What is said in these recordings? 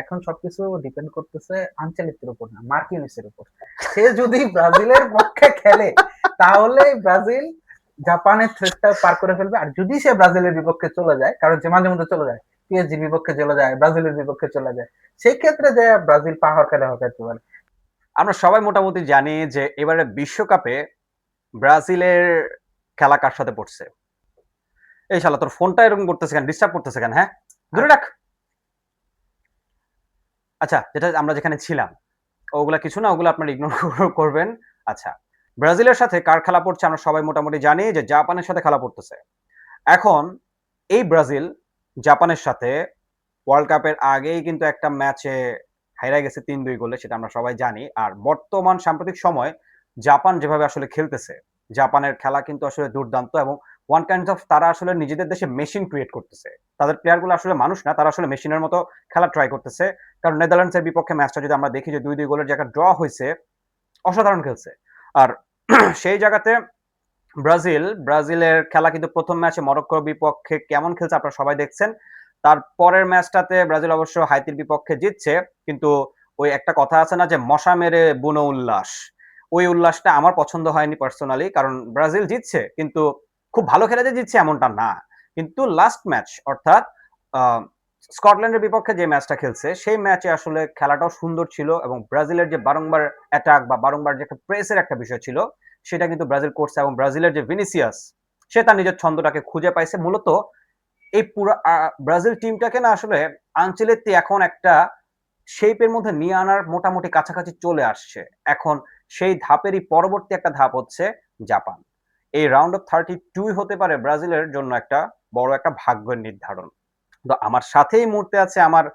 এখন সবকিছু ডিপেন্ড করতেছে আনচেলত্তির উপর না, মার্কিনিসের উপর। সে যদি ব্রাজিলের পক্ষে খেলে তাহলে ব্রাজিল জাপানের থ্রেটটা পার করে ফেলবে। আর যদি সে ব্রাজিলের বিপক্ষে চলে যায়, কারণ যে মাঝে মধ্যে চলে যায়, পিএসজির বিপক্ষে চলে যায়, ব্রাজিলের বিপক্ষে চলে যায়, সেই ক্ষেত্রে যে ব্রাজিল পাহাড় খেলা হবে একেবারে। আমরা সবাই মোটামুটি জানি যে এবারে বিশ্বকাপে ব্রাজিলের খেলা কার সাথে পড়ছে। এই শালা তোর ফোনটা এরকম করতেছে কেন, ডিস্টার্ব করতেছে কেন? হ্যাঁ, দূরে রাখ। আচ্ছা, যেটা আমরা যেখানে ছিলাম ওগুলা কিছু না, ওগুলো আপনারা ইগনোর করবেন। আচ্ছা, ব্রাজিলের সাথে কার খেলা পড়ছে আমরা সবাই মোটামুটি জানি যে জাপানের সাথে খেলা পড়তেছে। এখন এই ব্রাজিল জাপানের সাথে ওয়ার্ল্ড কাপের আগেই কিন্তু একটা ম্যাচে হাইরা গেছে ৩-২ গোলে, সেটা আমরা সবাই জানি। আর বর্তমান সাম্প্রতিক সময় জাপান যেভাবে আসলে খেলতেছে, জাপানের খেলা কিন্তু আসলে দুর্দান্ত এবং ওয়ান কাইন্ড অফ তারা আসলে নিজেদের দেশে মেশিন ক্রিয়েট করতেছে। তাদের প্লেয়ারগুলো আসলে মানুষ না, তারা আসলে মেশিনের মতো খেলা ট্রাই করতেছে। কারণ নেদারল্যান্ডসের বিপক্ষে ম্যাচটা যদি আমরা দেখি যে ২-২ গোলের যে একটা ড্র হয়েছে, অসাধারণ খেলছে। আর সেই জায়গাতে ব্রাজিলের খেলা কিন্তু প্রথম ম্যাচে মরক্কোর বিপক্ষে কেমন খেলছে আপনারা সবাই দেখছেন। তার পরের ম্যাচটাতে ব্রাজিল অবশ্য হাইতির বিপক্ষে জিতছে, কিন্তু ওই একটা কথা আছে না যে মশা মেরে বুনো উল্লাস, ওই উল্লাসটা আমার পছন্দ হয়নি পার্সোনালি। কারণ ব্রাজিল জিতছে কিন্তু খুব ভালো খেলে যে জিতছে এমনটা না। কিন্তু লাস্ট ম্যাচ অর্থাৎ স্কটল্যান্ডের বিপক্ষে যে ম্যাচটা খেলছে সেই ম্যাচে আসলে খেলাটাও সুন্দর ছিল এবং ব্রাজিলের যে বারংবার অ্যাটাক বা বারংবার যে একটা প্রেসের একটা বিষয় ছিল সেটা কিন্তু ব্রাজিল করছে এবং ব্রাজিলের যে ভিনিসিয়াস সে তার নিজের ছন্দটাকে খুঁজে পাইছে। মূলত এই পুরো ব্রাজিল টিমটাকে না আসলে আনচেলত্তি এখন একটা শেপের মধ্যে নিয়ে আনার মোটামুটি কাছাকাছি চলে আসছে। এখন সেই ধাপেরই পরবর্তী একটা ধাপ হচ্ছে জাপান। এই রাউন্ড অফ 32 হতে পারে ব্রাজিলের জন্য একটা বড় একটা ভাগ্যের নির্ধারণ। তো আমার সাথেই মুহূর্তে আছে আমার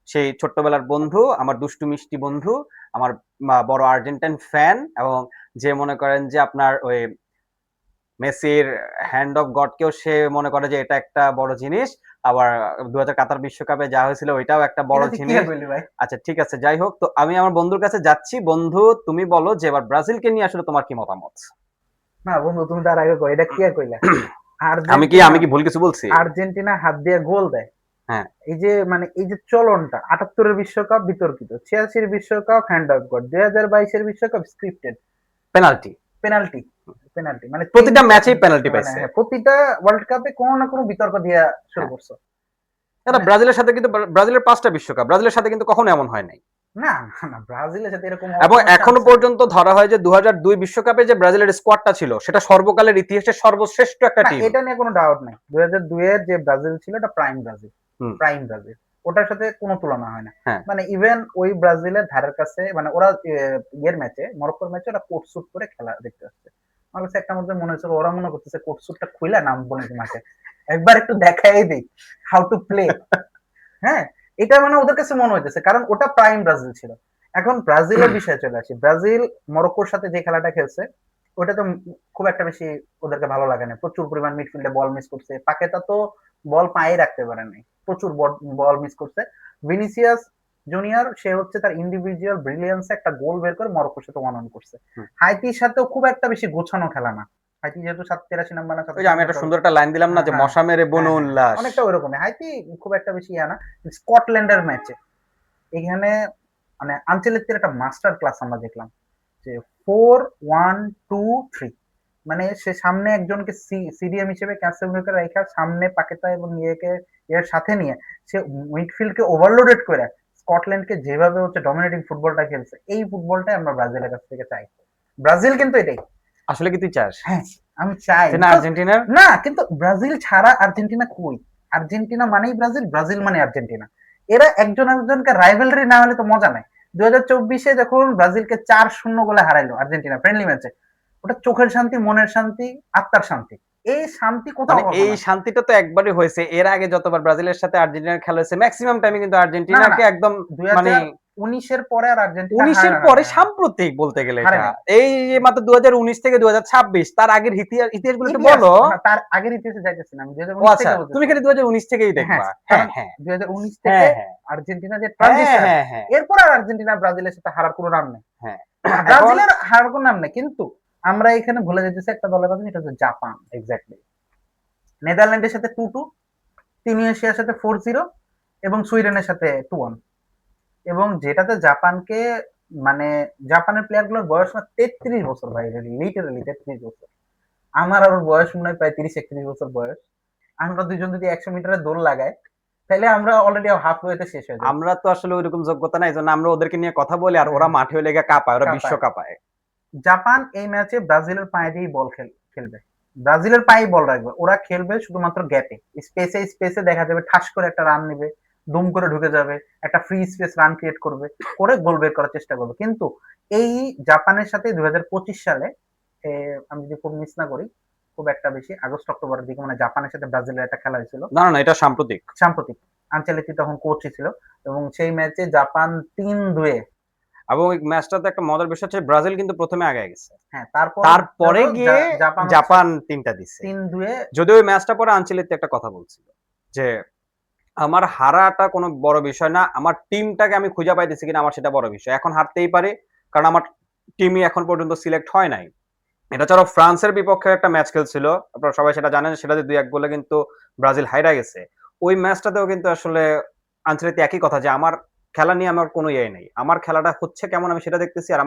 সেই ছোট্টবেলার বন্ধু, আমার দুষ্টু মিষ্টি বন্ধু, আমার বড় আর্জেন্টাইন ফ্যান এবং যে মনে করেন যে আপনার ওই মেসির হ্যান্ড অফ গডকেও সে মনে করে যে এটা একটা বড় জিনিস। আবার 2000 কাতার বিশ্বকাপে যা হয়েছিল ওইটাও একটা বড় এটা তুই কি জিনিস। বললি ভাই? আচ্ছা ঠিক আছে, যাই হোক, তো আমি আমার বন্ধুর কাছে যাচ্ছি। বন্ধু, তুমি বলো যে এবার ব্রাজিলকে নিয়ে আসলে তোমার কি মতামত? না বন্ধু, তুমি তার আগে কই, এটা কি কইলা? আমি কি আর্জেন্টিনা, আমি কি ভুল কিছু বলছি? আর্জেন্টিনা হাত দিয়ে গোল দেয়। হ্যাঁ, এই যে চলনটা, 78-এর বিশ্বকাপ বিতর্কিত, 86-এর বিশ্বকাপ হ্যান্ড অফ গড, 2022-এর বিশ্বকাপ স্ক্রিপ্টেড, পেনাল্টি। পেনাল্টি, পেনাল্টি মানে প্রতিটা তিনটা, ম্যাচেই পেনাল্টি মানে পাইছে। হ্যাঁ, প্রতিটা ওয়ার্ল্ড কাপে কোনো না কোনো বিতর্ক দিয়া শুরু হ্যাঁ, করছো। এটা মানে ব্রাজিলের সাথে কিন্তু ব্রাজিলের 5টা বিশ্বকাপ ব্রাজিলের সাথে কিন্তু কখনো এমন হয় নাই। না না না, ব্রাজিলের সাথে এরকম হওয়ার এবং কোনো এখনো চান্স নাই। পর্যন্ত ধরা হয় যে 2002 বিশ্বকাপে যে ব্রাজিলের স্কোয়াডটা ছিল সেটা সর্বকালের ইতিহাসে সর্বশ্রেষ্ঠ একটা না, টিম। এটা নিয়ে কোনো ডাউট নাই, 2002-এর যে ব্রাজিল ছিল এটা প্রাইম ব্রাজিল, হুম। প্রাইম ব্রাজিল, ওটার সাথে কোনো তুলনা হয় না। হ্যাঁ, মানে ইভেন ওই ব্রাজিলের ধারের কাছে, মানে ওরা ইয়ের ম্যাচে, মরক্কোর ম্যাচে ওরা কোট স্যুট পরে খেলা দেখতে আসছে। আমার কাছে একটা মধ্যে মনে হচ্ছিল ওরা মনে করতেছে কোট স্যুটটা খুলে নাম বলে মাঠে একবার একটু দেখাই দিই হাউ টু প্লে। হ্যাঁ, এটা মানে ওদের কাছে মনে হইতেছে, কারণ ওটা প্রাইম ব্রাজিল ছিল। এখন ব্রাজিলের বিষয়ে চলে আসি। ব্রাজিল মরক্কোর সাথে যে খেলাটা খেলছে ওটা তো খুব একটা বেশি ওদেরকে ভালো লাগে না। প্রচুর পরিমাণ মিডফিল্ডে বল মিস করছে, পাকেতা তো বল পায়ে রাখতে পারে নাই, প্রচুর বল মিস করছে। ভিনিসিয়াস জুনিয়র, সে হচ্ছে তার ইন্ডিভিজুয়াল ব্রিলিয়ান্সে একটা গোল বের করে মরক্কোর সাথে ওয়ান অন করছে। হুম। হাইতির সাথেও খুব একটা বেশি গোছানো খেলা না। হাইতি যেহেতু 83 নাম্বার না ওই যে 87 আমি একটা নাম্বার, সুন্দর একটা লাইন দিলাম না হ্যাঁ যে হ্যাঁ মশা মেরে বন হ্যাঁ হ্যাঁ হ্যাঁ, উল্লাস। অনেকটা ওইরকমই। হাইতি খুব একটা বেশি ইয়া না। স্কটল্যান্ডের ম্যাচে এখানে মানে আনচেলত্তির একটা মাস্টার ক্লাস আমরা দেখলাম, যে 4-1-2-3, মানে সে সামনে একজনকে সিডিএম হিসেবে ক্যান্সেলকে রেখা, সামনে পাকেতা এবং ইয়েকে এর সাথে নিয়ে সে মিডফিল্ডকে ওভারলোডেড করে স্কটল্যান্ডকে যেভাবে হচ্ছে ডমিনেটিং ফুটবলটা খেলছে, এই ফুটবলটাই আমরা ব্রাজিলের কাছ থেকে চাই। ব্রাজিল কিন্তু এটাই। আসলে কি তুই চাস হ্যাঁ, আমি চাই, যে না বিকজ আর্জেন্টিনার? না, কিন্তু ব্রাজিল ছাড়া আর্জেন্টিনা কই? আর্জেন্টিনা মানেই ব্রাজিল, ব্রাজিল মানে আর্জেন্টিনা। এরা একজন একজনকে রাইভেলরি না হলে তো মজা নাই। 2024-এ যখন ব্রাজিলকে 4-0 গোলে হারাইলো আর্জেন্টিনা ফ্রেন্ডলি ম্যাচে, ওটা চোখের শান্তি, মনের শান্তি, আত্মার শান্তি। এই শান্তি কোথাও মানে পাবো এই না। শান্তিটা তো একবারই হয়েছে। এর আগে যতবার ব্রাজিলের সাথে আর্জেন্টিনার খেলা হয়েছে ম্যাক্সিমাম টাইমে কিন্তু না না না, আর্জেন্টিনাকে একদম মানে 2019-এর পরে আর আর্জেন্টিনা 19-এর পরে সাম্প্রতিক বলতে গেলে হারে এটা নাই। এই যে মাত্র 2019 থেকে 2026 তার আগের ইতিহাসগুলো একটু ইতিহাস, বলো। না তার আগের ইতিহাসে যাইতেছি না, আমি ও 2019 আচ্ছা, থেকে তুমি বলতেছি। খালি 2019 থেকেই হ্যাঁ, দেখবা। কারণ হ্যাঁ হ্যাঁ 2019 থেকে হ্যাঁ হ্যাঁ আর্জেন্টিনা যে হ্যাঁ ট্রানজিশন, হ্যাঁ হ্যাঁ এরপর আর আর্জেন্টিনা ব্রাজিলের সাথে হারার কোনো নাম নেই। হ্যাঁ। এখন ব্রাজিলের হারার কোনো নাম নেই, কিন্তু আমরা এখানে ভুলে যেতেছি একটা দলের কথা, সেটা হচ্ছে জাপান। এক্স্যাক্টলি। নেদারল্যান্ডের সাথে 2-2, তিউনিসিয়ার সাথে 4-0 এবং সুইডেনের সাথে 2-1। এবং যেটাতে জাপানকে মানে জাপানের প্লেয়ার গুলোর বয়স না 33 বছর ভাই, লিটারালি 33 বছর। আমার আর ওর বয়স মনে হয় প্রায় 30-31 বছর বয়স। আমরা দুজন যদি 100 মিটারে দৌড় লাগাই তাহলে আমরা অলরেডি হাফ ওয়েতে শেষ হয়ে যাবো। আমরা তো আসলে ওইরকম যোগ্যতা নাই, জন্য আমরা ওদেরকে নিয়ে কথা বলি আর ওরা মাঠে লেগে কাঁপায়, ওরা বিশ্ব কাঁপায়। জাপান এই ম্যাচে ব্রাজিলের পায়ে দিয়েই বল খেলবে, ব্রাজিলের পায়ে বল রাখবে, ওরা খেলবে শুধুমাত্র গ্যাপে, স্পেসে স্পেসে দেখা যাবে ঠাস করে একটা রান নেবে, দুম করে ঢুকে যাবে, একটা ফ্রি স্পেস রান ক্রিয়েট করবে, করে গোল বের করার চেষ্টা করবে। কিন্তু এই জাপানের সাথে 2025 সালে আমি যদি খুব মিস না করি, খুব একটা বেশি আগস্ট অক্টোবরের দিকে মানে জাপানের সাথে ব্রাজিলের একটা খেলা হয়েছিল। না না, এটা সাম্প্রতিক। সাম্প্রতিক আনচেলত্তি তখন কোচই ছিল, এবং সেই ম্যাচে জাপান 3-2 এবং ওই ম্যাচটাতে একটা মজার বিষয় হচ্ছে ব্রাজিল কিন্তু প্রথমে আগে গেছে, হ্যাঁ তারপরে গিয়ে জাপান 3টা দিছে। 3-2 যদিও ওই ম্যাচটা পরে আনচেলত্তি একটা কথা বলছিল যে আমার হারাটা কোনো বড় বিষয় না, আমার টিমটাকে আমি খুঁজে পাইতেছি কিনা আমার সেটা বড় বিষয়। এখন হারতেই পারে, কারণ আমার টিমই এখন পর্যন্ত সিলেক্ট হয় নাই। এটা ছাড়াও ফ্রান্সের বিপক্ষে একটা ম্যাচ খেলছিল, আপনারা সবাই সেটা জানেন, সেটাতে 2-1 গোলে কিন্তু ব্রাজিল হাইরা গেছে। ওই ম্যাচটাতেও কিন্তু আসলে আনচেলত্তি একই কথা যে আমার খেলা নিয়ে আমার কোনো ইয়ে নেই, আমার খেলাটা হচ্ছে কেমন আমি সেটা দেখতেছি, আর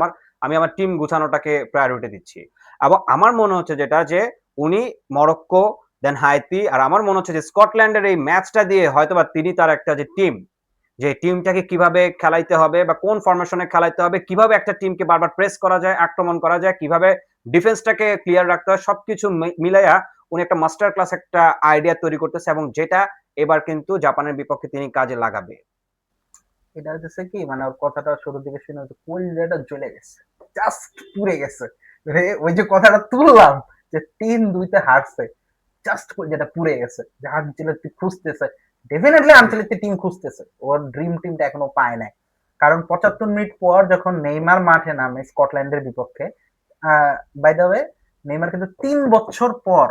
আমি আমার টিম গুছানোটাকে প্রায়োরিটি দিচ্ছি। এবং আমার মনে হচ্ছে যেটা যে উনি মরক্কো, দেন হাইতি, আর আমার মনে হচ্ছে যে স্কটল্যান্ডের এই ম্যাচটা দিয়ে হয়তোবা তিনি তার একটা যে টিম, যে টিমটাকে কিভাবে খেলাইতে হবে বা কোন ফরমেশনে খেলাইতে হবে, কিভাবে একটা টিমকে বারবার প্রেস করা যায়, আক্রমণ করা যায়, কিভাবে ডিফেন্সটাকে ক্লিয়ার রাখতে হয়, সবকিছু মিলাইয়া উনি একটা মাস্টার ক্লাস একটা আইডিয়া তৈরি করতেছে, এবং যেটা এবার কিন্তু জাপানের বিপক্ষে তিনি কাজে লাগাবে। এটা হচ্ছে কি মানে ওর কথাটা শুরুর দিকে শুনে কলিজাটা জ্বলে গেছে, জাস্ট পুড়ে গেছে রে। ওই যে কথাটা তুললাম যে 3-2 হারছে, জাস্ট যেটা পুড়ে গেছে, যে আনচেলত্তি খুঁজতেছে, ডেফিনেটলি আনচেলত্তি টিম খুঁজতেছে, ওর ড্রিম টিমটা এখনো পায় নাই। কারণ 75 মিনিট পর যখন নেইমার মাঠে নামে স্কটল্যান্ডের বিপক্ষে, বাই দ্য ওয়ে নেইমার কিন্তু 3 বছর পর,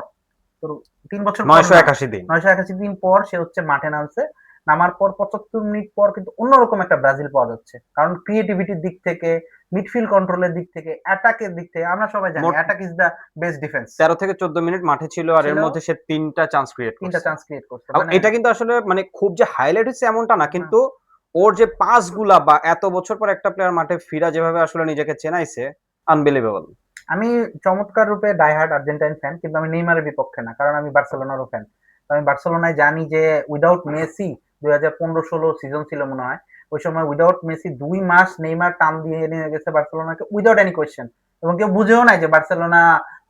তোর 3 বছর পর 981 দিন। 981 দিন পর সে হচ্ছে মাঠে নামছে। নামার পর 75 মিনিট পর কিন্তু অন্যরকম একটা ব্রাজিল পাওয়া যাচ্ছে, কারণ ক্রিয়েটিভিটির দিক থেকে, মিডফিল্ড কন্ট্রোলের দিক থেকে, অ্যাটাকের দিক থেকে, আমরা সবাই জানি attack is the best defence. 13 থেকে 14 মিনিট মাঠে ছিল, আর এর মধ্যে সে 3টা চান্স ক্রিয়েট করছে। 3টা চান্স ক্রিয়েট করছে, এবং এটা কিন্তু আসলে মানে খুব যে হাইলাইট হচ্ছে এমনটা না, কিন্তু ওর যে পাসগুলা বা এত বছর পর একটা প্লেয়ার মাঠে ফিরা যেভাবে আসলে নিজেকে চেনাইছে, আনবিলিভেবল। আমি চমৎকার রূপে ডাইহার্ড আর্জেন্টাইন ফ্যান, কিন্তু আমি নেইমারের বিপক্ষে না, কারণ আমি বার্সেলোনারও ফ্যান। আমি বার্সেলোনায় জানি যে উইদাউট মেসি 2015-16 সিজন ছিল মনে হয়, ওই সময় উইদাউট মেসি 2 মাস নেইমার টান দিয়ে নিয়ে গেছে বার্সেলোনাকে উইদাউট এনি কোয়েশ্চেন, এবং কেউ বুঝেও নাই যে বার্সেলোনা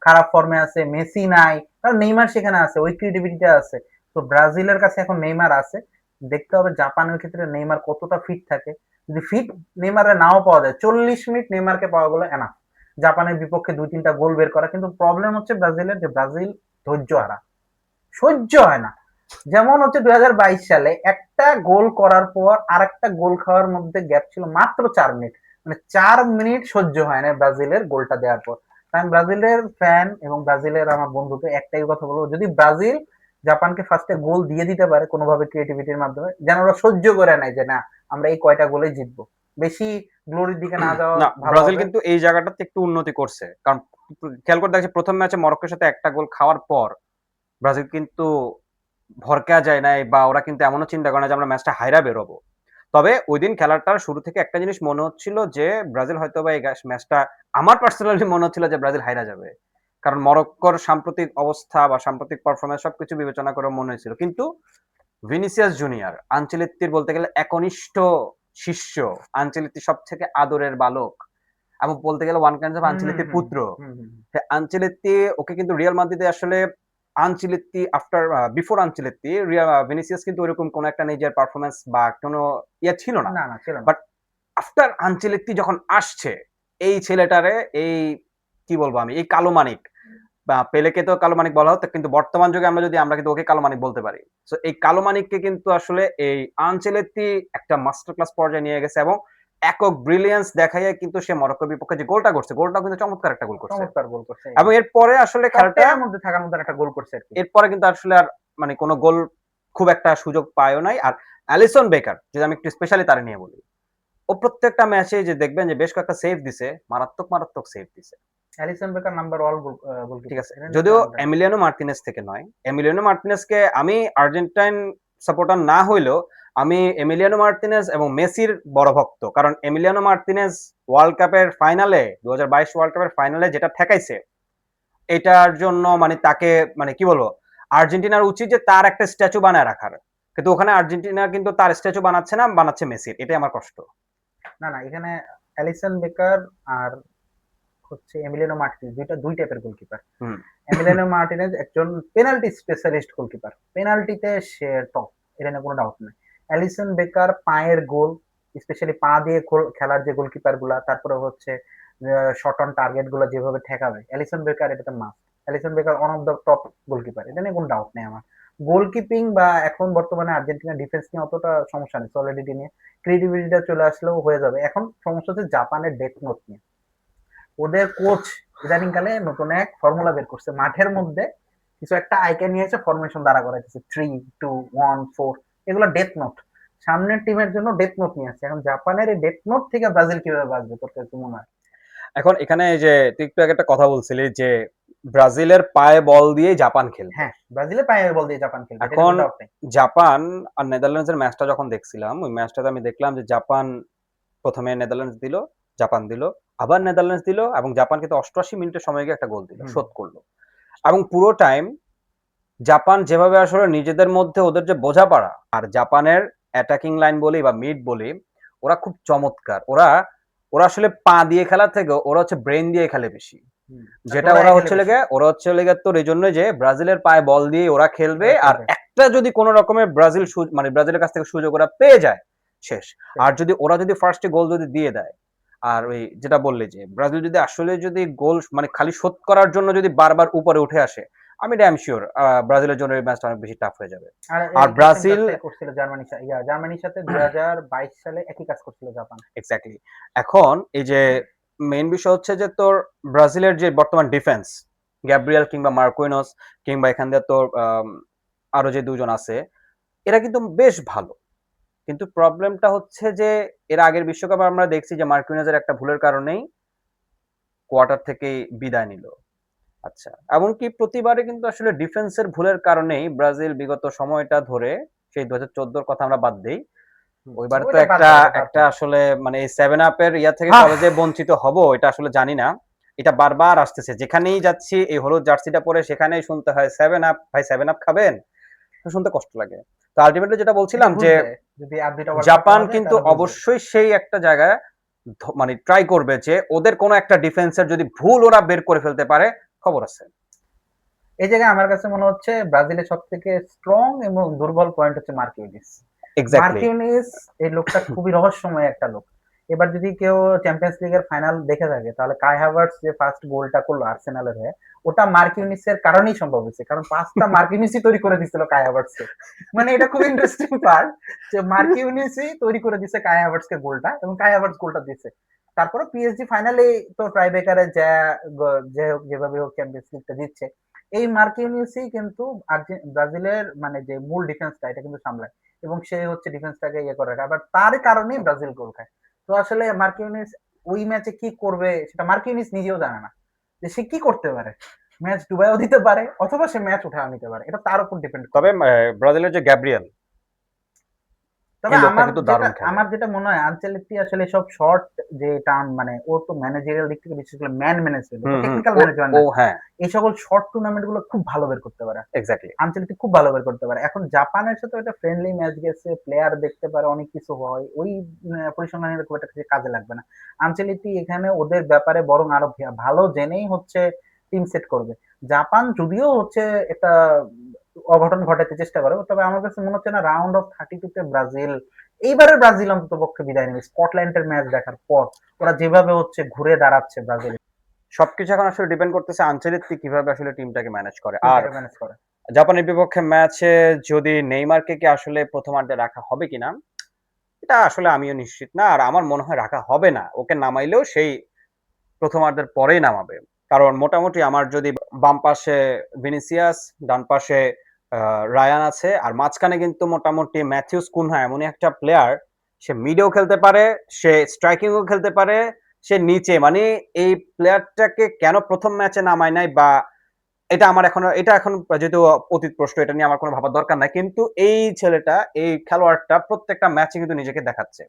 খারাপ ফর্মে আছে, মেসি নাই, কারণ নেইমার সেখানে আছে, ওই ক্রিয়েটিভিটিটা আছে। তো ব্রাজিলের কাছে এখন নেইমার আছে, দেখতে হবে জাপানের ক্ষেত্রে নেইমার কতটা ফিট থাকে। যদি ফিট নেইমারে নাও পাওয়া যায়, 40 মিনিট নেইমারকে পাওয়া গেলো এনাফ জাপানের বিপক্ষে 2-3টা গোল বের করা। কিন্তু প্রবলেম হচ্ছে ব্রাজিলের, যে ব্রাজিল ধৈর্য হারা, সহ্য হয় না। যেমন হচ্ছে 2022 সালে একটা গোল করার পর আর একটা গোল খাওয়ার মধ্যে গ্যাপ ছিল মাত্র 4 মিনিট, মানে 4 মিনিট সহ্য হয় না ব্রাজিলের গোলটা দেওয়ার পর। আমি ব্রাজিলের ফ্যান এবং ব্রাজিলের আমার বন্ধুকে একটাই কথা বলবো, যদি ব্রাজিল জাপানকে ফার্স্টে গোল দিয়ে দিতে পারে কোনোভাবে ক্রিয়েটিভিটির মাধ্যমে, যেন ওরা সহ্য করে নেয় যে না আমরা এই কয়টা গোলে জিতবো, বেশি গ্লোরির দিকে না যাওয়া না, ভালো ব্রাজিল হবে। কিন্তু এই জায়গাটাতে একটু উন্নতি করছে, কারণ খেয়াল করে দেখছি প্রথম ম্যাচে মরক্কোর সাথে একটা গোল খাওয়ার পর ব্রাজিল কিন্তু ভরকা যায় নাই, বা ওরা কিন্তু এমনও চিন্তা করে না যে আমরা ম্যাচটা হাইরা বেরোবো। তবে ওই দিন খেলাটার শুরু থেকে একটা জিনিস মনে হচ্ছিল যে ব্রাজিল হয়তোবা এই ম্যাচটা, আমার পার্সোনালি মনে হচ্ছিল যে ব্রাজিল হাইরা যাবে, কারণ মরক্কোর সাম্প্রতিক অবস্থা বা সাম্প্রতিক পারফরমেন্স সবকিছু বিবেচনা করে মনে হয়েছিল। কিন্তু ভিনিসিয়াস জুনিয়র, আনচেলত্তির বলতে গেলে একনিষ্ঠ শিষ্য, আনচেলত্তি সব থেকে আদরের বালক, এবং বলতে গেলে ওয়ান কাইন্ড অফ আনচেলত্তির পুত্র। আনচেলত্তি ওকে কিন্তু রিয়াল মাদ্রিদে আসলে Ancelotti after before Ancelotti Vinicius কিন্তু ওইরকম কোনো একটা নিজের পারফরমেন্স বা কোনো ইয়ে ছিল না, বাট আফটার আনচেলত্তি যখন আসছে এই ছেলেটারে, এই কি বলবো আমি, এই কালো মানিক, বা পেলেকে তো কালো মানিক বলা হতো, কিন্তু বর্তমান যুগে আমরা কিন্তু ওকে কালো মানিক বলতে পারি। সো এই কালো মানিককে কিন্তু আসলে এই আনচেলত্তি একটা মাস্টার ক্লাস পর্যায়ে নিয়ে গেছে, এবং একক ব্রিলিয়ান্স দেখাইয়া কিন্তু সে মরক্কোর বিপক্ষে যে গোলটা করছে, গোলটা কিন্তু চমৎকার একটা গোল করছে, এবং এরপরে আসলে খেলাটার মধ্যে থাকার মধ্যে একটা গোল করছে। এরপরে কিন্তু আসলে আর মানে কোনো গোল খুব একটা সুযোগ পায়ও নাই। আর অ্যালিসন বেকার, যদি আমি একটু স্পেশালি তারে নিয়ে বলি, ও প্রত্যেকটা ম্যাচে যে দেখবেন যে বেশ কয়েকটা সেভ দিছে, মারাত্মক মারাত্মক সেভ দিছে। অ্যালিসন বেকার নাম্বার ওয়ান গোল, ঠিক আছে, যদিও এমিলিয়ানো মার্টিনেজ থেকে নয়, এমিলিয়ানো মার্টিনেজকে আমি আর্জেন্টাইন সাপোর্টার না হইলেও আমি এমিলিয়ানো মার্তিনেজ এবং মেসির বড় ভক্ত, কারণ এমিলিয়ানো মার্তিনেজ ওয়ার্ল্ড কাপের ফাইনালে 2022 ওয়ার্ল্ড কাপের ফাইনালে যেটা ঠেকাইছে, এটার জন্য মানে তাকে মানে কি বলবো, আর্জেন্টিনার উচিত যে তার একটা স্ট্যাচু বানায় রাখার, কিন্তু ওখানে আর্জেন্টিনা কিন্তু তার স্ট্যাচু বানাচ্ছে না, বানাচ্ছে মেসির। এটাই আমার কষ্ট। না না, এখানে অ্যালিসন বেকার আর হচ্ছে এমিলিয়ানো মার্টিনেজ দুই টাইপের গোলকিপার। হুম। এমিলিয়ানো মার্টিনেজ একজন পেনাল্টি স্পেশালিস্ট গোলকিপার, পেনাল্টিতে সে টপ, এটা নিয়ে কোনো ডাউট নেই। অ্যালিসন বেকার পায়ের গোল, স্পেশালি পা দিয়ে খেলার যে গোলকিপার গুলা, তারপরে হচ্ছে শট অন টার্গেট গুলো যেভাবে ঠেকাবে, অ্যালিসন বেকার এটাতে must. Alisson Becker one of the top goalkeeper, এটা নিয়ে কোনো ডাউট নেই আমার। গোলকিপিং বা এখন বর্তমানে আর্জেন্টিনা ডিফেন্স নিয়ে অতটা সমস্যা নেই, সলিডিটি নিয়ে ক্রিয়েটিভিটিটা চলে আসলেও হয়ে যাবে। এখন সমস্যা হচ্ছে জাপানের ডেথ নোট নিয়ে। ওদের কোচ ইদানিং কালে নতুন এক ফর্মুলা বের করছে, মাঠের মধ্যে কিছু একটা আইকন নিয়েছে, ফরমেশন দ্বারা করাইতেছে 3-2-1-4, এগুলো ডেথ নোট। সামনের টিমের জন্য ডেথ নোট নিয়ে আসছে। এখন জাপানের এই ডেথ নোট থেকে ব্রাজিল কিভাবে বাঁচবে তোর কাছে মনে হয়? এখন এখানে এই যে তুই একটু আগে একটা কথা বলছিলি যে ব্রাজিলের পায়ে বল দিয়ে জাপান খেলবে। হ্যাঁ, ব্রাজিলের পায়ে বল দিয়ে জাপান খেলবে, এটা এখন কোনো ডাউট নেই। জাপান আর নেদারল্যান্ডসের ম্যাচটা যখন দেখছিলাম, ওই ম্যাচটাতে আমি দেখলাম যে জাপান প্রথমে নেদারল্যান্ডস দিল, জাপান দিল, আবার নেদারল্যান্ডস দিল, এবং জাপান কিন্তু 88 মিনিটের সময় গিয়ে একটা গোল দিল, শোধ করলো। এবং পুরো টাইম জাপান যেভাবে আসলে নিজেদের মধ্যে ওদের যে বোঝাপড়া, আর জাপানের অ্যাটাকিং লাইন বলি বা মিড বলি, ওরা খুব চমৎকার। ওরা ওরা আসলে পা দিয়ে খেলার থেকে ওরা হচ্ছে ব্রেন দিয়ে খেলে বেশি। যেটা ওরা হচ্ছে লেগে তোর এই জন্য যে ব্রাজিলের পায়ে বল দিয়ে ওরা খেলবে, আর একটা যদি কোনো রকমের ব্রাজিল মানে ব্রাজিলের কাছ থেকে সুযোগ ওরা পেয়ে যায়, শেষ। আর যদি ওরা যদি ফার্স্টে গোল যদি দিয়ে দেয়, আর ওই যেটা বললে যে ব্রাজিল যদি আসলে যদি গোল মানে খালি শোধ করার জন্য যদি বারবার উপরে উঠে আসে, আমি ড্যাম শিওর ব্রাজিলের জন্য এই ম্যাচটা অনেক বেশি টাফ হয়ে যাবে। আর ব্রাজিল করছিল জার্মানির সাথে 2022 সালে একই কাজ করছিল জাপান। এক্স্যাক্টলি। এখন এই যে মেইন বিষয় হচ্ছে যে তোর ব্রাজিলের যে বর্তমান ডিফেন্স, গ্যাব্রিয়েল কিংবা মার্কুইনস কিংবা এখান দিয়ে তোর আরো যে দুজন আছে, এরা কিন্তু বেশ ভালো। কিন্তু প্রবলেমটা হচ্ছে যে এর আগের বিশ্বকাপে আমরা দেখছি যে মার্কুইনসের একটা ভুলের কারণেই কোয়ার্টার থেকেই বিদায় নিল। আচ্ছা, এমনকি প্রতিবারে কিন্তু আসলে ডিফেন্সের ভুলের কারণেই ব্রাজিল বিগত সময়টা ধরে, সেই 2014 কথা আমরা বাদ দেই, ওইবার তো একটা আসলে মানে এই 7 আপের ইয়া থেকে কলেজে বঞ্চিত হব, এটা আসলে জানি না। এটা বারবার আসতেছে, যেখানেই যাচ্ছি এই হলুদ জার্সিটা পরে সেখানেই শুনতে হয় 7 আপ, ভাই 7 আপ খাবেন, শুনতে কষ্ট লাগে। তো আলটিমেটলি যেটা বলছিলাম যে জাপান কিন্তু অবশ্যই সেই একটা জায়গায় মানে ট্রাই করবে যে ওদের কোনো একটা ডিফেন্সের যদি ভুল ওরা বের করে ফেলতে পারে, খবর আছে। এই জায়গায় আমার কাছে মনে হচ্ছে ব্রাজিলের সব থেকে স্ট্রং এবং দুর্বল পয়েন্ট হচ্ছে মার্কিউনিস। মার্কিউনিস এই লোকটা খুবই রহস্যময় একটা লোক। এবার যদি কেউ চ্যাম্পিয়ন্স লিগের ফাইনাল দেখে থাকে, তাহলে কাই হাভার্টস যে ফার্স্ট গোলটা করলো আর্সেনালের হয়ে, ওটা মার্কিউনিসের কারণেই সম্ভব হয়েছে, কারণ পাঁচটা মার্কিউনিসই তৈরি করে দিছিল কাই হাভার্টসকে। মানে এটা খুব ইন্টারেস্টিং পার্ট যে মার্কিউনিসই তৈরি করে দিছে কাই হাভার্টসকে গোলটা, এবং কাই হাভার্টস গোলটা দিছে। তারপরে পিএসজি ফাইনালে তো ট্রাইবেকারে যেভাবে হোক চ্যাম্পিয়ন্স লিগটা দিচ্ছে। এই মার্কিউনিসই কিন্তু ব্রাজিলের মানে যে মূল ডিফেন্সটা, এটা কিন্তু সামলায়, এবং সে হচ্ছে ডিফেন্সটাকে ইয়ে করে রাখে। আবার তার কারণেই ব্রাজিল গোল খায়। তো আসলে মার্কিউনিস ওই ম্যাচে কি করবে সেটা মার্কিউনিস নিজেও জানে না, যে সে কি করতে পারে। ম্যাচ ডুবাইও দিতে পারে, অথবা সে ম্যাচ উঠাও নিতে পারে, এটা তার উপর ডিপেন্ড করে। তবে ব্রাজিলের যে গ্যাব্রিয়েল, তবে আমার যেটা মনে হয়, আনচেলত্তি আসলে সব শর্ট যে টার্ম, মানে ও তো ম্যানেজারিয়াল দিক থেকে বিশেষ করে ম্যান ম্যানেজমেন্ট, টেকনিক্যাল ম্যানেজমেন্ট না, এই সকল শর্ট টুর্নামেন্ট গুলো খুব ভালো বের করতে পারে। এক্স্যাক্টলি, আনচেলত্তি খুব ভালো বের করতে পারে। এখন জাপানের সাথে একটা ফ্রেন্ডলি ম্যাচ গেছে, প্লেয়ার দেখতে পারে, অনেক কিছু হয়, ওই পরিসংখ্যানের খুব একটা কাজে লাগবে না। আনচেলত্তি এখানে ওদের ব্যাপারে বরং আরো ভালো জেনেই হচ্ছে টিম সেট করবে। জাপান যদিও হচ্ছে একটা অঘটন ঘটাতে চেষ্টা করে, তবে আমার কাছে মনে হচ্ছে না রাউন্ড অফ 32 তে ব্রাজিল, এইবারের ব্রাজিল অন্তত পক্ষে বিদায় নেবে। স্কটল্যান্ডের ম্যাচ দেখার পর ওরা যেভাবে হচ্ছে ঘুরে দাঁড়াচ্ছে ব্রাজিল, সবকিছু এখন আসলে ডিপেন্ড করতেছে আনচেলত্তি কিভাবে আসলে টিমটাকে ম্যানেজ করে। আর জাপানের বিপক্ষে ম্যাচে যদি নেইমারকে কি আসলে প্রথমার্ধে রাখা হবে কিনা, এটা আসলে আমিও নিশ্চিত না, আর আমার মনে হয় রাখা হবে না। ওকে নামাইলেও সেই প্রথমার্ধের পরেই নামাবে, কারণ মোটামুটি আমার যদি বাম পাশে ভিনিসিয়াস, ডান পাশে রায়ান আছে, আর মাঝখানে কিন্তু মোটামুটি ম্যাথিউস কুনহা এমনই একটা প্লেয়ার, সে মিডেও খেলতে পারে, সে স্ট্রাইকিংও খেলতে পারে, সে নিচে, মানে এই প্লেয়ারটাকে কেন প্রথম ম্যাচে নামায় নাই বা এটা আমার এখন যেহেতু অতীত প্রশ্ন, এটা নিয়ে আমার কোনো ভাবার দরকার নাই, কিন্তু এই ছেলেটা, এই খেলোয়াড়টা প্রত্যেকটা ম্যাচে কিন্তু নিজেকে দেখাচ্ছে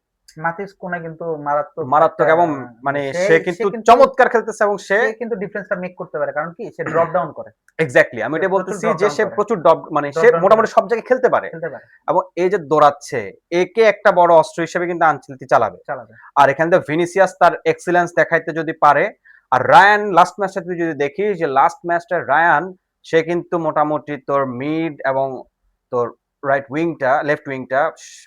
মাতিস কোনা কিন্তু মারাত্মক মারাত্মক, একটা এবং মানে সে সে সে কিন্তু কিন্তু চমৎকার খেলতেছে, এবং সে সে কিন্তু ডিফারেন্সটা মেক করতে পারে, কারণ কি সে ড্রপ ডাউন করে, এক্স্যাক্টলি আমি সে এটা প্রচুর বলতেছি ড্রপ যে ডাউন সে করে, প্রচুর মানে সে ড্রপ ডাউন করে মোটামুটি সব জায়গায় খেলতে পারে, খেলতে পারে, এবং এই যে দৌড়াচ্ছে, একে একটা বড় অস্ত্র হিসেবে কিন্তু আনচেলত্তি চালাবে। চালাবে। আর এখানে তো ভিনিসিয়াস তার এক্সিলেন্স দেখাইতে যদি পারে, আর রায়ান লাস্ট ম্যাচটা তুই যদি দেখিস, যে লাস্ট ম্যাচটা রায়ান সে কিন্তু মোটামুটি তোর মিড এবং তোর লেফট উইংটা,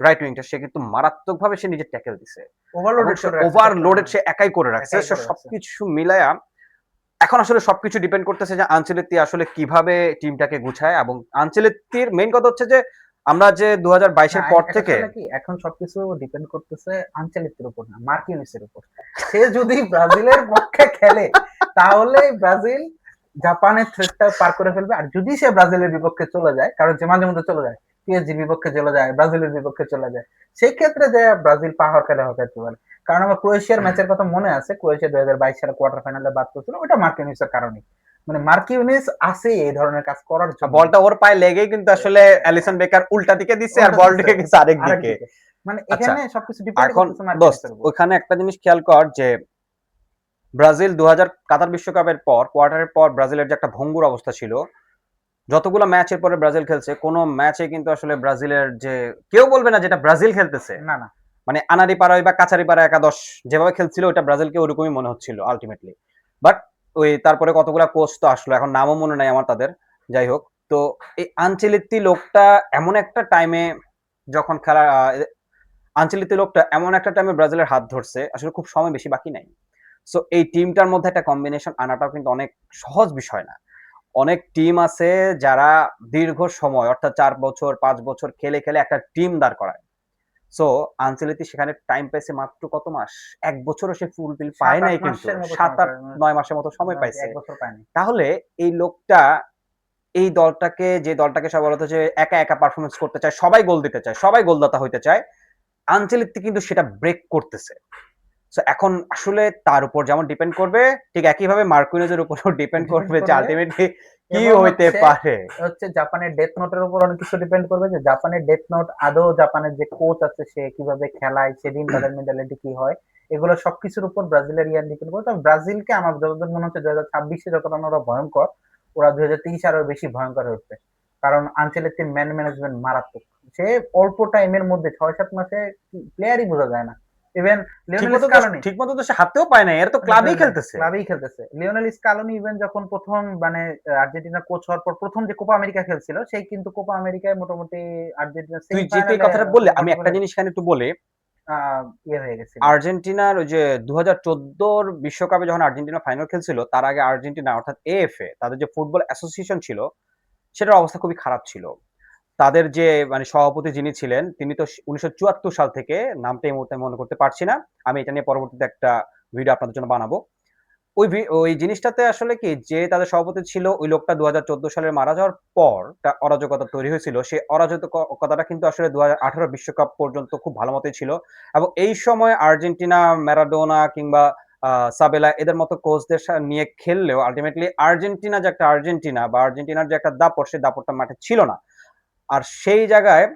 রাইট উইংটা সে কিন্তু মারাত্মকভাবে সে নিজে ট্যাকেল দিছে, এবং ওভারলোডেড সে করে রাখছে ওভারলোডেড সবসময়, সে একাই করে রাখছে। একাই সে করে রাখছে। সবকিছু মিলায়া এখন আসলে সবকিছু ডিপেন্ড করতেছে যে আনচেলত্তি আসলে কিভাবে টিমটাকে গুছায়, এবং আনচেলত্তির মেইন কথা হচ্ছে যে আমরা যে 2022 না, এর পর এটা থেকে আসলে কি এখন সবকিছু ডিপেন্ড করতেছে আনচেলত্তির উপর না, মার্কিনিসের উপর। সে যদি ব্রাজিলের পক্ষে খেলে তাহলে ব্রাজিল জাপানের থ্রেটটা পার করে ফেলবে, আর যদি সে ব্রাজিলের বিপক্ষে চলে যায়, কারণ যে মাঝে মধ্যে চলে যায়, পিএসজির বিপক্ষে চলে যায়, ব্রাজিলের বিপক্ষে চলে যায়, সেই ক্ষেত্রে যে ব্রাজিল পাহাড় খেলে হতে পারে। কারণ আমার ক্রোয়েশিয়ার ম্যাচের কথা মনে আছে, ক্রোয়েশিয়া 2022 সালে কোয়ার্টার ফাইনালে বাদ পড়ছিল, ওটা মার্কিনিসের কারণে। মানে মার্কিনিস আছে এই ধরনের কাজ করার জন্য। বলটা ওর পায়ে লেগেই কিন্তু আসলে অ্যালিসন বেকার উল্টা দিকে দিছে, আর বল ঢুকে গেছে আরেক দিকে। আরেকদিকে। মানে আচ্ছা, এখানে সবকিছু ডিপেন্ড এখন করতেছে দোস্ত মার্কিনিসের উপর। ওইখানে একটা জিনিস খেয়াল কর, যে ব্রাজিল 2000 কাতার বিশ্বকাপের পর, কোয়ার্টারের পর ব্রাজিলের যে একটা ভঙ্গুর অবস্থা ছিল, যতগুলো ম্যাচের পরে ব্রাজিল খেলছে কোনো ম্যাচে কিন্তু আসলে ব্রাজিলের যে কেউ বলবে না যেটা ব্রাজিল খেলতেছে, না, না। মানে আনারি পাড়ায় বা কাছারি পাড়া একাদশ যেভাবে খেলছিল ওটা ব্রাজিলকে ওরকমই মনে হচ্ছিল আলটিমেটলি। বাট ওই তারপরে কতগুলা কোচ তো আসলো, এখন নামও মনে নাই আমার তাদের, যাই হোক। তো এই আনচেলত্তি লোকটা এমন একটা টাইমে যখন খেলা আনচেলত্তি লোকটা এমন একটা টাইমে ব্রাজিলের হাত ধরছে, আসলে খুব সময় বেশি বাকি নাই। সো এই টিমটার মধ্যে একটা কম্বিনেশন আনাটাও কিন্তু অনেক সহজ বিষয় না। অনেক টিম আছে যারা দীর্ঘ সময় অর্থাৎ 4 বছর 5 বছর খেলে খেলে একটা টিম দাঁড় করায়। সো আনচেলত্তি সেখানে টাইম পাইছে মাত্র কত মাস, 1 বছরও সে ফুলফিল পায় নাই, ৭-৮ কিন্তু মাসের মতো সাত সময় আট পায়। 9 মাসের মতো সময় পাইছে। ১ বছর পায়নি। তাহলে এই লোকটা এই দলটাকে, যে দলটাকে সবাই বলতো যে একা একা পারফরমেন্স করতে চায়, সবাই গোল দিতে চায়, সবাই গোলদাতা হইতে চায়, আনচেলত্তি কিন্তু সেটা ব্রেক করতেছে। সো এখন আসলে তার উপর যেমন ডিপেন্ড করবে, ঠিক একইভাবে মার্কুইনেজের উপরও ডিপেন্ড ডিপেন্ড করবে যে করবে, আলটিমেটলি কি এবং হইতে পারে। হচ্ছে জাপানের ডেথ নোটের উপর অনেক কিছু ডিপেন্ড করবে, যে জাপানের ডেথ নোট আদৌ জাপানের যে কোচ আছে সে কিভাবে খেলায়, সেদিন তাদের মেন্টালিটি কি হয়, এগুলো সবকিছুর উপর ব্রাজিলের ইয়ার ডিপেন্ড করবে। তবে ব্রাজিলকে আমার যতদূর মনে হচ্ছে 2026-এ যতটা না ওরা ভয়ঙ্কর, ওরা 2023 আরো বেশি ভয়ঙ্কর হয়ে উঠবে। কারণ আনচেলত্তির ম্যান ম্যানেজমেন্ট মারাত্মক। সে অল্প টাইমের মধ্যে 6-7 মাসে প্লেয়ারই বোঝা যায় না। ইভেন লিওনেল স্কালোনি ঠিক মতো তো সে হাতেও পায় না, এর তো ক্লাবেই খেলতেছে। ক্লাবেই খেলতেছে। লিওনেল স্কালোনি ইভেন যখন প্রথম মানে আর্জেন্টিনা কোচ হওয়ার পর প্রথম যে কোপা আমেরিকা খেলছিল, সেই কিন্তু কোপা আমেরিকায় মোটামুটি আর্জেন্টিনা তুই যেহেতু এই সেমিফাইনালে কথাটা বললি, আমি একটা পর্তুগালের জিনিস এখানে একটু বলি। ইয়ে হয়ে গেছিল। আর্জেন্টিনার ওই যে 2014 বিশ্বকাপে যখন আর্জেন্টিনা ফাইনাল খেলছিল, তার আগে আর্জেন্টিনা অর্থাৎ এএফএ, তাদের যে ফুটবল অ্যাসোসিয়েশন ছিল, সেটার অবস্থা খুবই খারাপ ছিল। তাদের যে মানে সভাপতি যিনি ছিলেন, তিনি তো 1974 সাল থেকে, নামটা এই মুহূর্তে মনে করতে পারছি না, আমি এটা নিয়ে পরবর্তীতে একটা ভিডিও আপনাদের জন্য বানাবো। ওই জিনিসটাতে আসলে কি, যে তাদের সভাপতি ছিল ওই লোকটা 2014 সালে মারা যাওয়ার পর একটা অরাজকতা তৈরি হয়েছিল। সেই অরাজকতাটা কিন্তু আসলে 2018 বিশ্বকাপ পর্যন্ত খুব ভালো মতোই ছিল, এবং এই সময় আর্জেন্টিনা ম্যারাডোনা কিংবা সাবেলা এদের মতো কোচদের নিয়ে খেললেও আলটিমেটলি আর্জেন্টিনা যে একটা আর্জেন্টিনা বা আর্জেন্টিনার যে একটা দাপট, সেই দাপটটা মাঠে ছিল না। আর সেই জায়গায়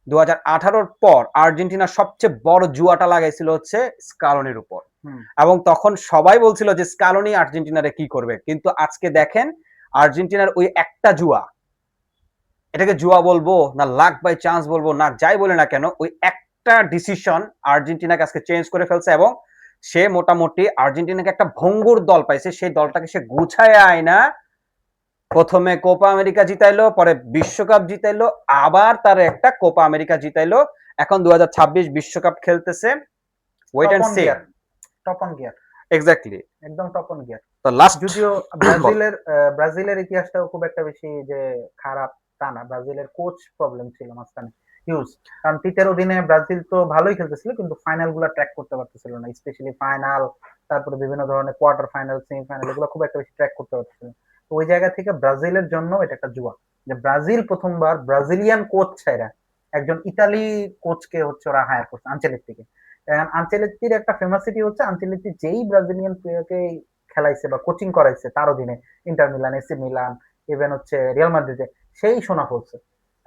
2018 পর আর্জেন্টিনা সবচেয়ে বড় জুয়াটা লাগাইছিল হচ্ছে স্কালোনির উপর, এবং তখন সবাই বলছিল যে স্কালোনি আর্জেন্টিনারে কি করবে, কিন্তু আজকে দেখেন আর্জেন্টিনার ওই একটা জুয়া, এটাকে জুয়া বলবো না লাক বাই চান্স বলবো না, যাই বলে না কেন, ওই একটা ডিসিশন আর্জেন্টিনাকে আজকে চেঞ্জ করে ফেলছে, এবং সে মোটামুটি আর্জেন্টিনাকে একটা ভঙ্গুর দল পাইছে, সেই দলটাকে সে গুছায় আয়না প্রথমে কোপা আমেরিকা জিতাইলো, পরে বিশ্বকাপ জিতাইলো, আবার তার একটা কোপা আমেরিকা জিতাইলো, এখন 2026 বিশ্বকাপ খেলতেছে। Wait top and on see. Gear, top on gear, exactly. একদম টপ অন গিয়ার। তো লাস্ট যদিও বল। ব্রাজিলের ইতিহাসটাও খুব একটা বেশি যে খারাপ তা না, ব্রাজিলের কোচ প্রবলেম ছিল মাঝখানে হিউজ। কারণ পিটের অধীনে ব্রাজিল তো ভালোই খেলতেছিল, কিন্তু ফাইনাল গুলা ট্র্যাক করতে পারতেছিল না, স্পেশালি ফাইনাল, তারপরে বিভিন্ন ধরনের কোয়ার্টার ফাইনাল, সেমিফাইনাল, এগুলো খুব একটা বেশি ট্র্যাক করতে পারতেছিল না। তো ওই জায়গা থেকে ব্রাজিলের জন্য এটা একটা জুয়া, যে ব্রাজিল প্রথমবার ব্রাজিলিয়ান কোচ ছাইরা একজন ইতালি কোচকে হচ্ছে ওরা হায়ার করছে আনচেলত্তিকে। আনচেলত্তির একটা ফেমাসিটি হচ্ছে আনচেলত্তি যেই ব্রাজিলিয়ান প্লেয়ারকে খেলাইছে বা কোচিং করাইছে তার অধীনে, inter Milan, AC Milan, even হচ্ছে রিয়াল মাদ্রিদে, সেই সোনা ফলছে।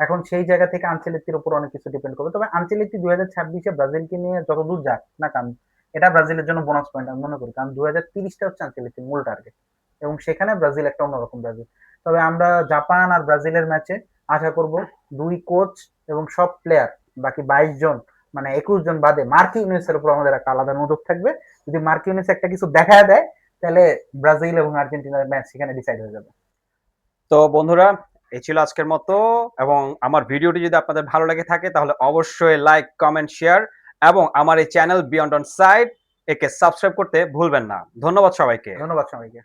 এখন সেই জায়গা থেকে আনচেলত্তির উপর অনেক কিছু ডিপেন্ড করবে। তবে আনচেলত্তি 2026-এ ব্রাজিলকে নিয়ে যতদূর যাক না কারণ এটা ব্রাজিলের জন্য বোনাস পয়েন্ট আমি মনে করি, কারণ 2030টা হচ্ছে আনচেলত্তির মূল টার্গেট, এবং সেখানে ব্রাজিল একটা অন্যরকম ব্রাজিল। তবে আমরা জাপান আর ব্রাজিলের ম্যাচে আশা করব দুই কোচ এবং সব প্লেয়ার, বাকি 22 জন মানে 21 জন বাদে মার্ক ইউনিসের উপর আমাদের একটা আলাদা নজর থাকবে। যদি মার্ক ইউনিস একটা কিছু দেখা দেয় তাহলে ব্রাজিল এবং আর্জেন্টিনার ম্যাচ সেখানে ডিসাইড হয়ে যাবে। তো বন্ধুরা, এই ছিল আজকের মতো, এবং আমার ভিডিওটি যদি আপনাদের ভালো লেগে থাকে তাহলে অবশ্যই লাইক, কমেন্ট, শেয়ার এবং আমার এই চ্যানেল বিয়ন্ড অন সাইড একে সাবস্ক্রাইব করতে ভুলবেন না। ধন্যবাদ সবাইকে। ধন্যবাদ সবাইকে।